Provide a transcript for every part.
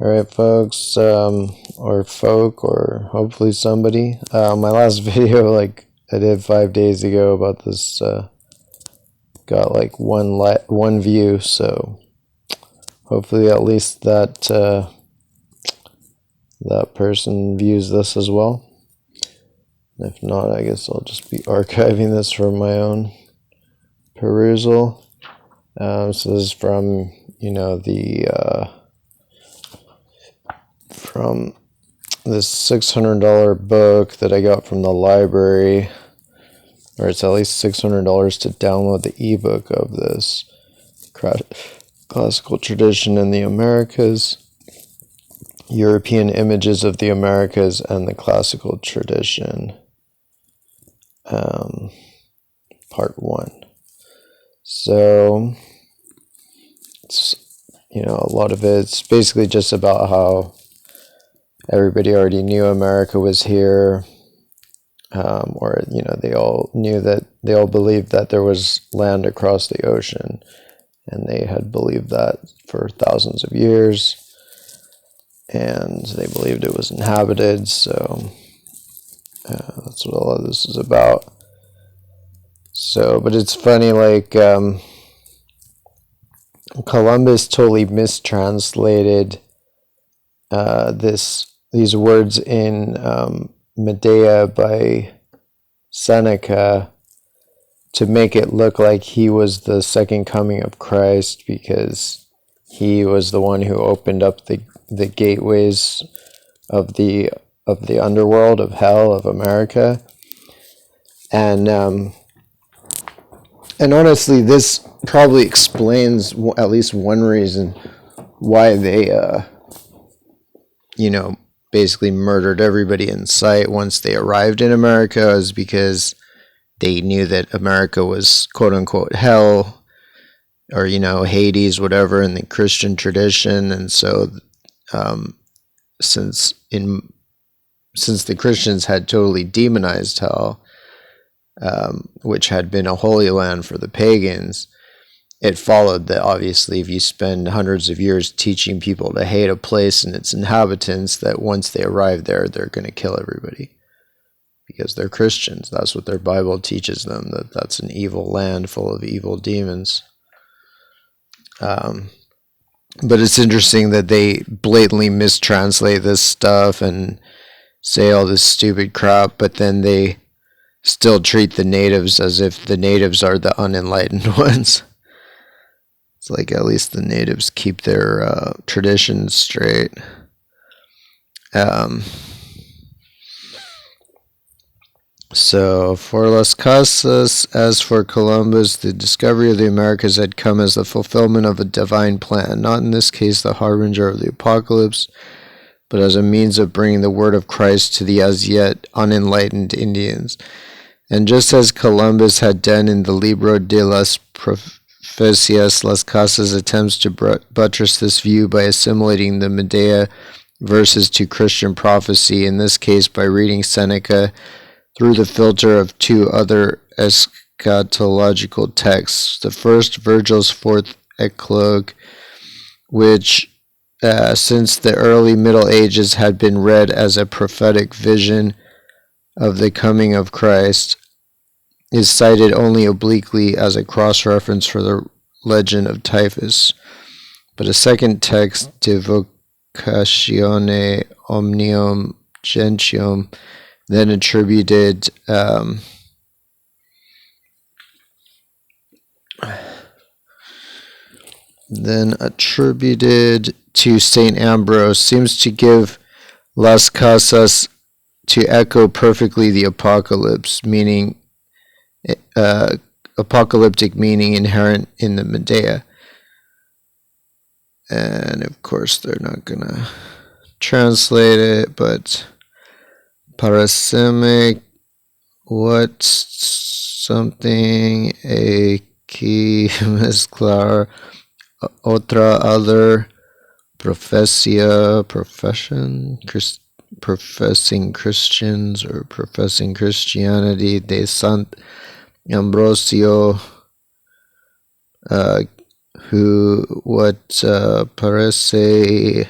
Alright, folks, or folk, or hopefully somebody. My last video, I did 5 days ago about this, got like one view, so hopefully at least that person views this as well. If not, I guess I'll just be archiving this for my own perusal. So this is from, from this $600 book that I got from the library, or it's at least $600 to download the ebook of this classical tradition in the Americas, European images of the Americas and the classical tradition, part 1. So it's, a lot of it's basically just about how everybody already knew America was here, or they all knew that, they all believed that there was land across the ocean, and they had believed that for thousands of years, and they believed it was inhabited. So that's what all of this is about. So, but it's funny, Columbus totally mistranslated these words in Medea by Seneca to make it look like he was the second coming of Christ, because he was the one who opened up the gateways of the underworld, of hell, of America. And honestly, this probably explains at least one reason why they basically murdered everybody in sight once they arrived in America, is because they knew that America was quote unquote hell, or Hades, whatever, in the Christian tradition. And so since the Christians had totally demonized hell, which had been a holy land for the pagans, it followed that obviously if you spend hundreds of years teaching people to hate a place and its inhabitants, that once they arrive there, they're going to kill everybody, because they're Christians. That's what their Bible teaches them, that that's an evil land full of evil demons. But it's interesting that they blatantly mistranslate this stuff and say all this stupid crap, but then they still treat the natives as if the natives are the unenlightened ones. It's like at least the natives keep their traditions straight. So, for Las Casas, as for Columbus, the discovery of the Americas had come as the fulfillment of a divine plan, not in this case the harbinger of the apocalypse, but as a means of bringing the word of Christ to the as yet unenlightened Indians. And just as Columbus had done in the Libro de las Profecias, Las Casas attempts to buttress this view by assimilating the Medea verses to Christian prophecy, in this case by reading Seneca through the filter of two other eschatological texts. The first, Virgil's fourth Eclogue, which since the early Middle Ages had been read as a prophetic vision of the coming of Christ, is cited only obliquely as a cross-reference for the legend of Typhus. But a second text, De Vocatione Omnium Gentium, then attributed to Saint Ambrose, seems to give Las Casas to echo perfectly the apocalypse, meaning apocalyptic meaning inherent in the Medea. And of course they're not gonna translate it, but parasemic, what something, aquí mezclar, otra, other, profesia, profession, professing Christians or professing Christianity, de Sant Ambrosio, who what parece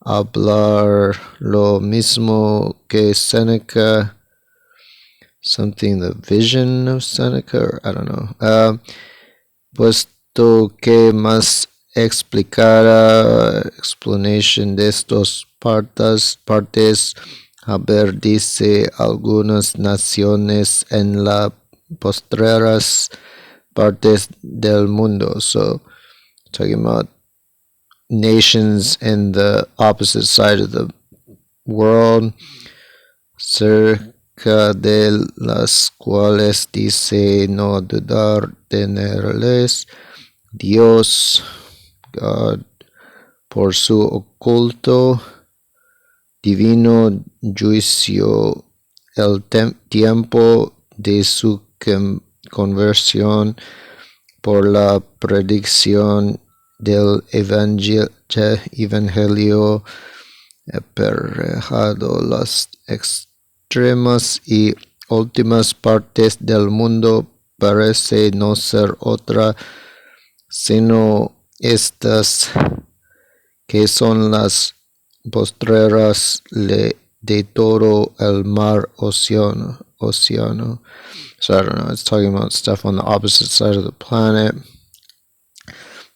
hablar lo mismo que Seneca, something the vision of Seneca, or I don't know. Puesto que más explicara explanation de estos partes, haber dice algunas naciones en las postreras partes del mundo. So, talking about nations in the opposite side of the world, cerca de las cuales dice no dudar tenerles Dios, God, por su oculto divino juicio, el tiempo de su conversión por la predicción del evangelio aparejado las extremas y últimas partes del mundo parece no ser otra sino estas que son las postreras de todo el mar océano. So I don't know, it's talking about stuff on the opposite side of the planet.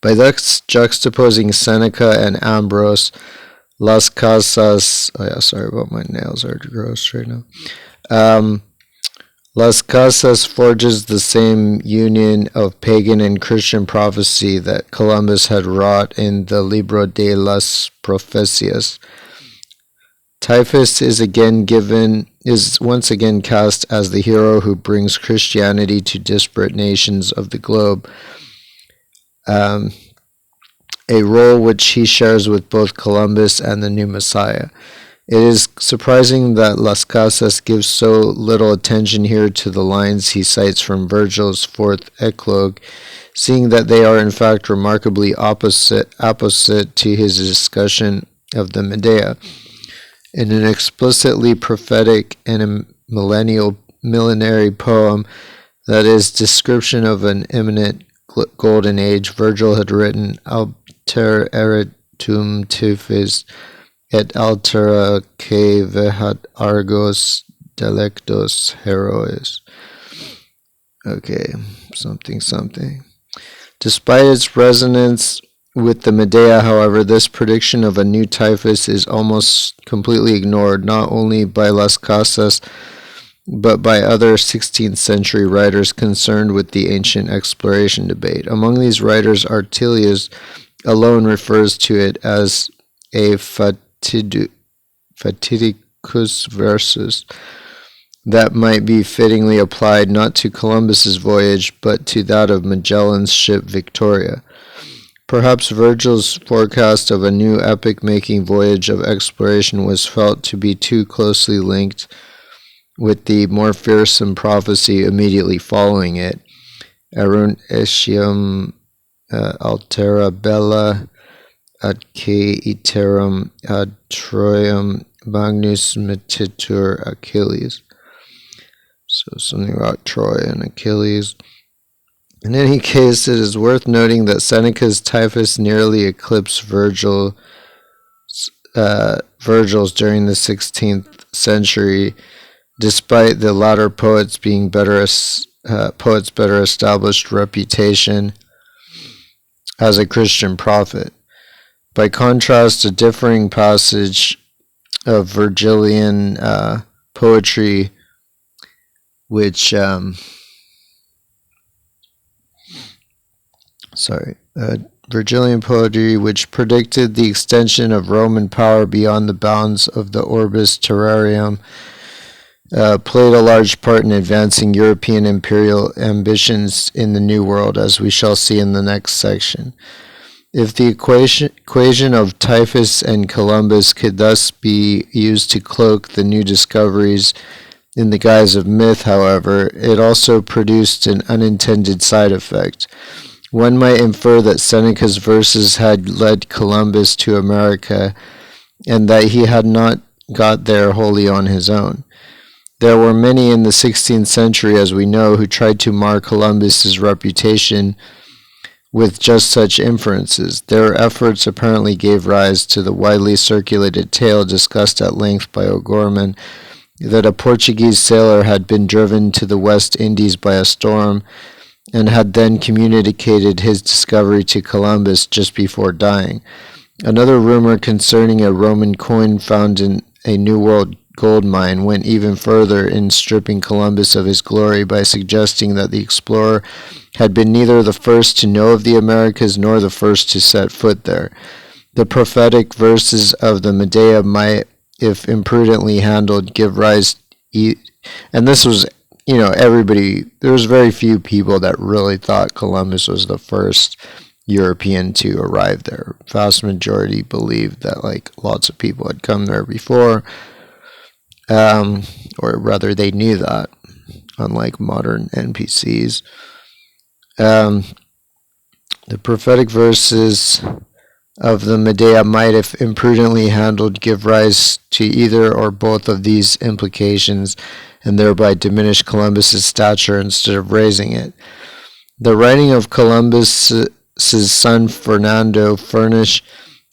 By thus juxtaposing Seneca and Ambrose, Las Casas, sorry about my nails are gross right now. Las Casas forges the same union of pagan and Christian prophecy that Columbus had wrought in the Libro de las Profecias. Typhus is once again cast as the hero who brings Christianity to disparate nations of the globe, a role which he shares with both Columbus and the new Messiah. It is surprising that Las Casas gives so little attention here to the lines he cites from Virgil's fourth eclogue, seeing that they are in fact remarkably opposite to his discussion of the Medea. In an explicitly prophetic and millenary poem that is description of an imminent golden age, Virgil had written Alter eritum Typhus et altera que vehat argos delectos heroes. Okay, something. Despite its resonance with the Medea, however, this prediction of a new typhus is almost completely ignored, not only by Las Casas, but by other 16th century writers concerned with the ancient exploration debate. Among these writers, Artelius alone refers to it as a fatidicus versus that might be fittingly applied not to Columbus's voyage, but to that of Magellan's ship Victoria. Perhaps Virgil's forecast of a new epic-making voyage of exploration was felt to be too closely linked with the more fearsome prophecy immediately following it, Erunt etiam altera bella atque iterum ad Troiam magnus metitur Achilles. So something about Troy and Achilles. In any case, it is worth noting that Seneca's Typhus nearly eclipsed Virgil's during the 16th century, despite the latter poet's better established reputation as a Christian prophet. By contrast, a differing passage of Virgilian poetry, which Virgilian poetry, which predicted the extension of Roman power beyond the bounds of the Orbis Terrarum, played a large part in advancing European imperial ambitions in the New World, as we shall see in the next section. If the equation of Typhus and Columbus could thus be used to cloak the new discoveries in the guise of myth, however, it also produced an unintended side effect. One might infer that Seneca's verses had led Columbus to America, and that he had not got there wholly on his own. There were many in the 16th century, as we know, who tried to mar Columbus's reputation with just such inferences. Their efforts apparently gave rise to the widely circulated tale discussed at length by O'Gorman that a Portuguese sailor had been driven to the West Indies by a storm and had then communicated his discovery to Columbus just before dying. Another rumor concerning a Roman coin found in a New World gold mine went even further in stripping Columbus of his glory by suggesting that the explorer had been neither the first to know of the Americas nor the first to set foot there. The prophetic verses of the Medea might, if imprudently handled, give rise, and this was, everybody, there was very few people that really thought Columbus was the first European to arrive there. Vast majority believed that lots of people had come there before, or rather they knew that, unlike modern NPCs. The prophetic verses of the Medea might, if imprudently handled, give rise to either or both of these implications and thereby diminish Columbus's stature instead of raising it. The writing of Columbus's son Fernando furnish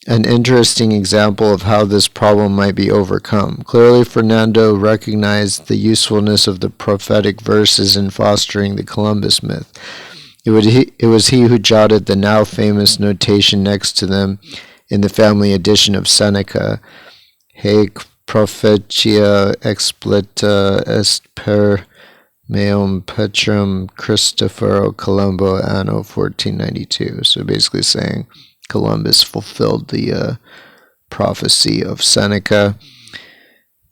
an interesting example of how this problem might be overcome. Clearly, Fernando recognized the usefulness of the prophetic verses in fostering the Columbus myth. It was he who jotted the now famous notation next to them in the family edition of Seneca, Haec prophetia expleta est per meum Petrum Christophoro Colombo anno 1492. So basically saying Columbus fulfilled the prophecy of Seneca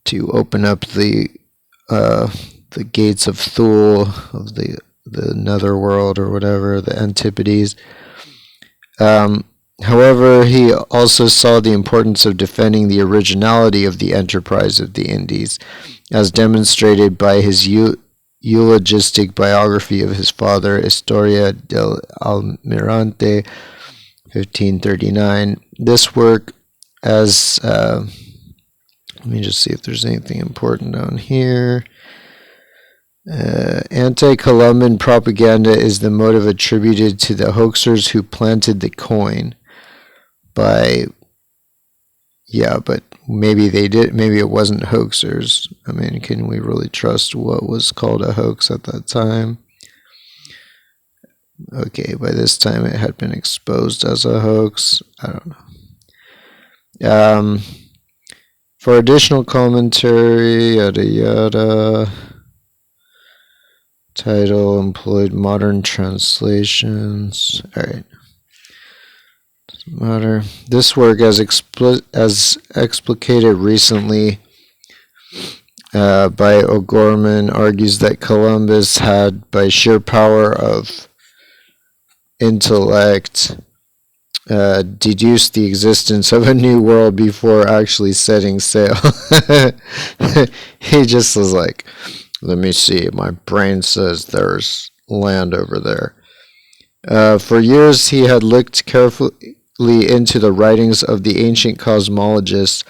to open up the gates of Thule, of the netherworld or whatever, the Antipodes. However, he also saw the importance of defending the originality of the enterprise of the Indies, as demonstrated by his eulogistic biography of his father, Historia del Almirante, 1539. This work, as let me just see if there's anything important down here. Anti-Columban propaganda is the motive attributed to the hoaxers who planted the coin. But maybe they did. Maybe it wasn't hoaxers. I mean, can we really trust what was called a hoax at that time? Okay, by this time it had been exposed as a hoax. I don't know. For additional commentary, yada yada. Title, employed modern translations. Alright. Doesn't matter. This work, as explicated recently by O'Gorman, argues that Columbus had, by sheer power of intellect, deduced the existence of a new world before actually setting sail. He just was like, let me see, my brain says there's land over there. For years he had looked carefully into the writings of the ancient cosmologists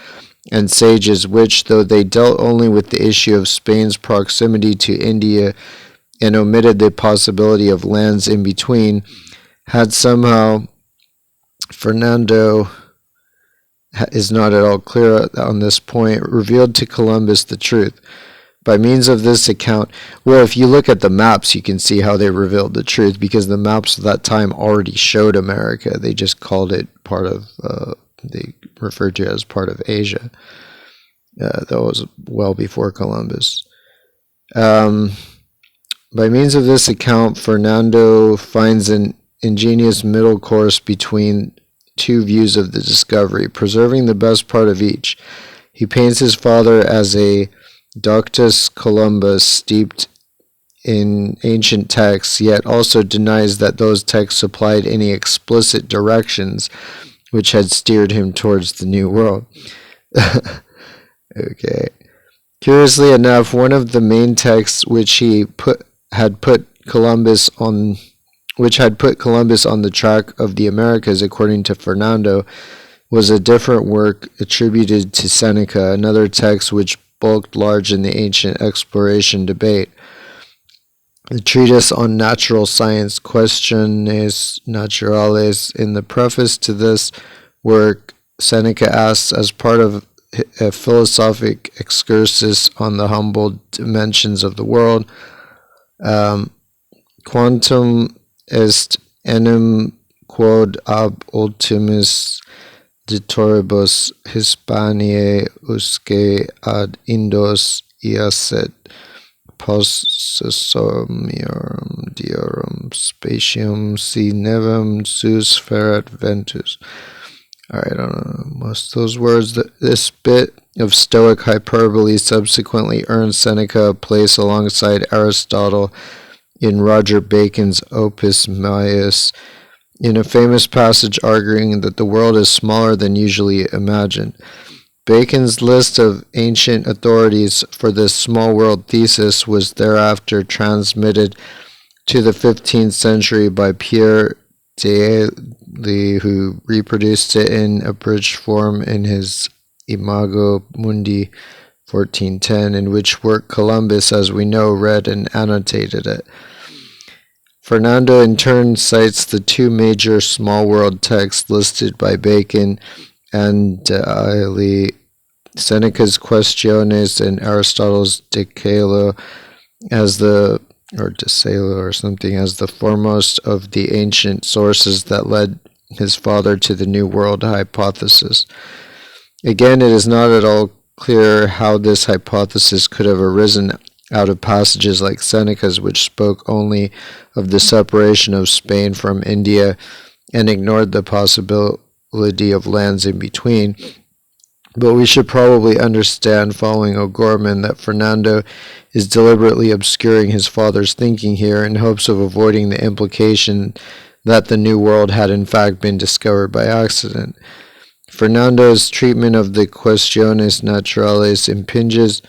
and sages, which, though they dealt only with the issue of Spain's proximity to India and omitted the possibility of lands in between, had somehow, Fernando is not at all clear on this point, revealed to Columbus the truth. By means of this account, well, if you look at the maps, you can see how they revealed the truth, because the maps of that time already showed America. They just called it part of, they referred to it as part of Asia. That was well before Columbus. By means of this account, Fernando finds an ingenious middle course between two views of the discovery, preserving the best part of each. He paints his father as a Doctus Columbus steeped in ancient texts, yet also denies that those texts supplied any explicit directions which had steered him towards the New World. Okay. Curiously enough, one of the main texts which had put Columbus on the track of the Americas, according to Fernando, was a different work attributed to Seneca, another text which bulked large in the ancient exploration debate. the treatise on natural science, Questiones Naturales. In the preface to this work, Seneca asks, as part of a philosophic excursus on the humble dimensions of the world, quantum est enim quod ab ultimis ditoribus Hispaniae usque ad Indos iaset possessorum diorum spatium si nevem sus ferat ventus. Alright, I don't know most of those words. This bit of Stoic hyperbole subsequently earned Seneca a place alongside Aristotle in Roger Bacon's Opus Maius, in a famous passage arguing that the world is smaller than usually imagined. Bacon's list of ancient authorities for this small world thesis was thereafter transmitted to the 15th century by Pierre Dailly, who reproduced it in abridged form in his Imago Mundi 1410, in which work Columbus, as we know, read and annotated it. Fernando in turn cites the two major small world texts listed by Bacon and Dailly, Seneca's Questiones and Aristotle's De Caelo, as the foremost of the ancient sources that led his father to the New World hypothesis. Again, it is not at all clear how this hypothesis could have arisen out of passages like Seneca's, which spoke only of the separation of Spain from India and ignored the possibility of lands in between. But we should probably understand, following O'Gorman, that Fernando is deliberately obscuring his father's thinking here in hopes of avoiding the implication that the New World had in fact been discovered by accident. Fernando's treatment of the Questiones Naturales impinges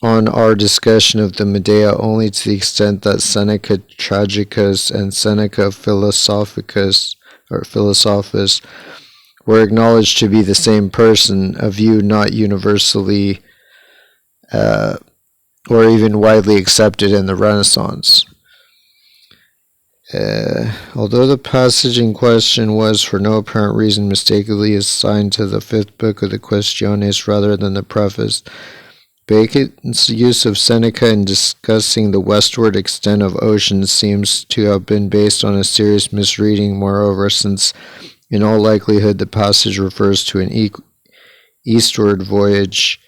on our discussion of the Medea only to the extent that Seneca Tragicus and Seneca Philosophicus, or Philosophus, were acknowledged to be the same person, a view not universally or even widely accepted in the Renaissance. Although the passage in question was, for no apparent reason, mistakenly assigned to the fifth book of the Questiones rather than the preface, Bacon's use of Seneca in discussing the westward extent of oceans seems to have been based on a serious misreading, moreover, since in all likelihood the passage refers to an eastward voyage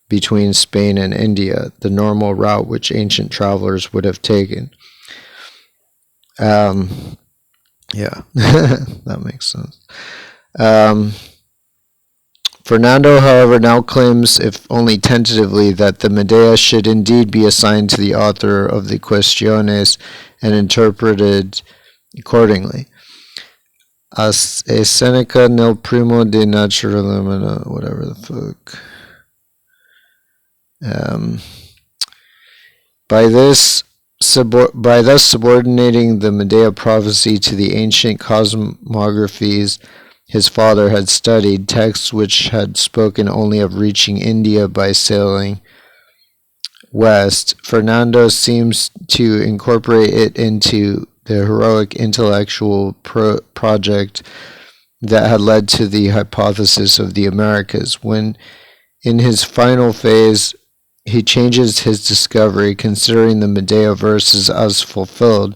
between Spain and India, the normal route which ancient travelers would have taken. Yeah, that makes sense. Fernando, however, now claims, if only tentatively, that the Medea should indeed be assigned to the author of the Questiones and interpreted accordingly. As a Seneca nel primo de naturalem, whatever the fuck. By thus subordinating the Medea prophecy to the ancient cosmographies his father had studied, texts which had spoken only of reaching India by sailing west, Fernando seems to incorporate it into the heroic intellectual project that had led to the hypothesis of the Americas. When, in his final phase, he changes his discovery, considering the Medea verses as fulfilled,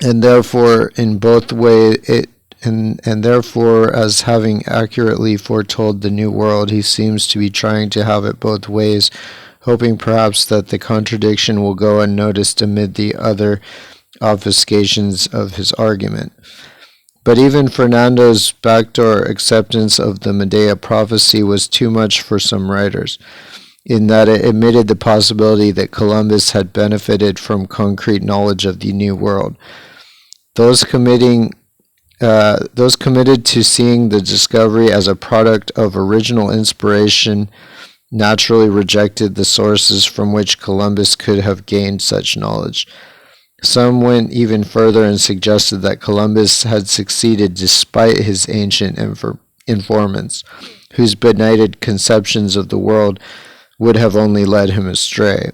and therefore in both ways and therefore as having accurately foretold the New World. He seems to be trying to have it both ways, hoping perhaps that the contradiction will go unnoticed amid the other obfuscations of his argument. But even Fernando's backdoor acceptance of the Medea prophecy was too much for some writers, in that it admitted the possibility that Columbus had benefited from concrete knowledge of the New World. Those committed to seeing the discovery as a product of original inspiration naturally rejected the sources from which Columbus could have gained such knowledge. Some went even further and suggested that Columbus had succeeded despite his ancient informants, whose benighted conceptions of the world would have only led him astray.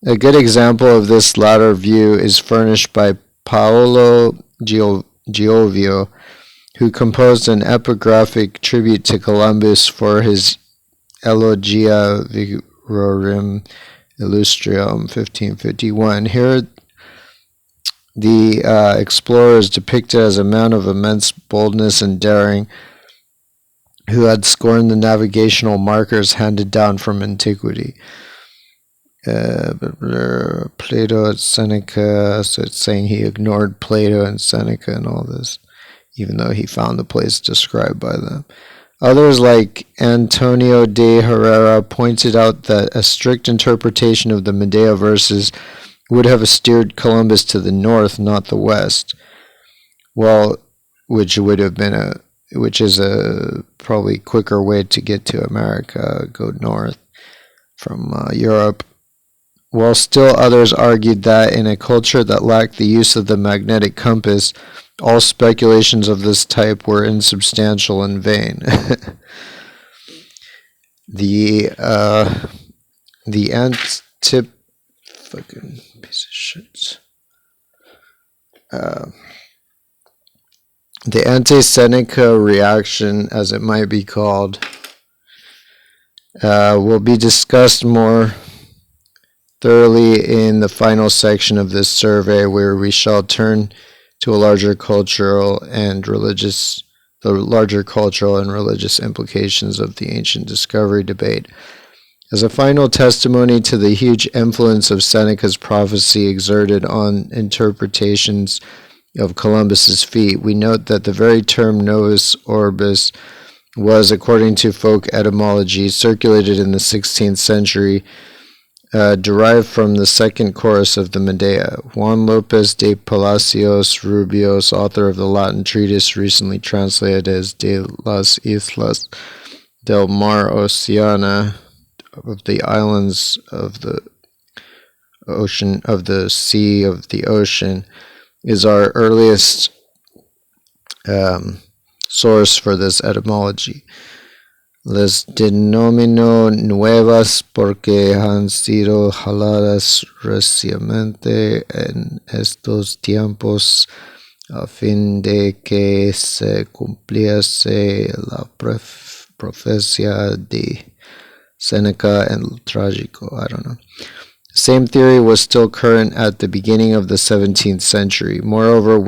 A good example of this latter view is furnished by Paolo Giovio, who composed an epigraphic tribute to Columbus for his Elogia Virorum Illustrium 1551. Here the explorer is depicted as a man of immense boldness and daring who had scorned the navigational markers handed down from antiquity. Plato and Seneca, so it's saying he ignored Plato and Seneca and all this, even though he found the place described by them. Others, like Antonio de Herrera, pointed out that a strict interpretation of the Medea verses would have steered Columbus to the north, not the west. Well, which is a probably quicker way to get to America, go north from Europe. While still others argued that in a culture that lacked the use of the magnetic compass, all speculations of this type were insubstantial and vain. The fucking piece of shit. The anti-Seneca reaction, as it might be called, will be discussed more thoroughly in the final section of this survey, where we shall turn to the larger cultural and religious implications of the ancient discovery debate. As a final testimony to the huge influence of Seneca's prophecy exerted on interpretations of Columbus's feat, we note that the very term Novus Orbis was, according to folk etymology, circulated in the 16th century, derived from the second chorus of the Medea. Juan Lopez de Palacios Rubios, author of the Latin treatise recently translated as De las Islas del Mar Oceana, of the islands of the ocean, of the sea, of the ocean, is our earliest source for this etymology. Les denomino nuevas porque han sido jaladas recientemente en estos tiempos a fin de que se cumpliese la profecía de Seneca and Trágico. I don't know. The same theory was still current at the beginning of the 17th century. Moreover,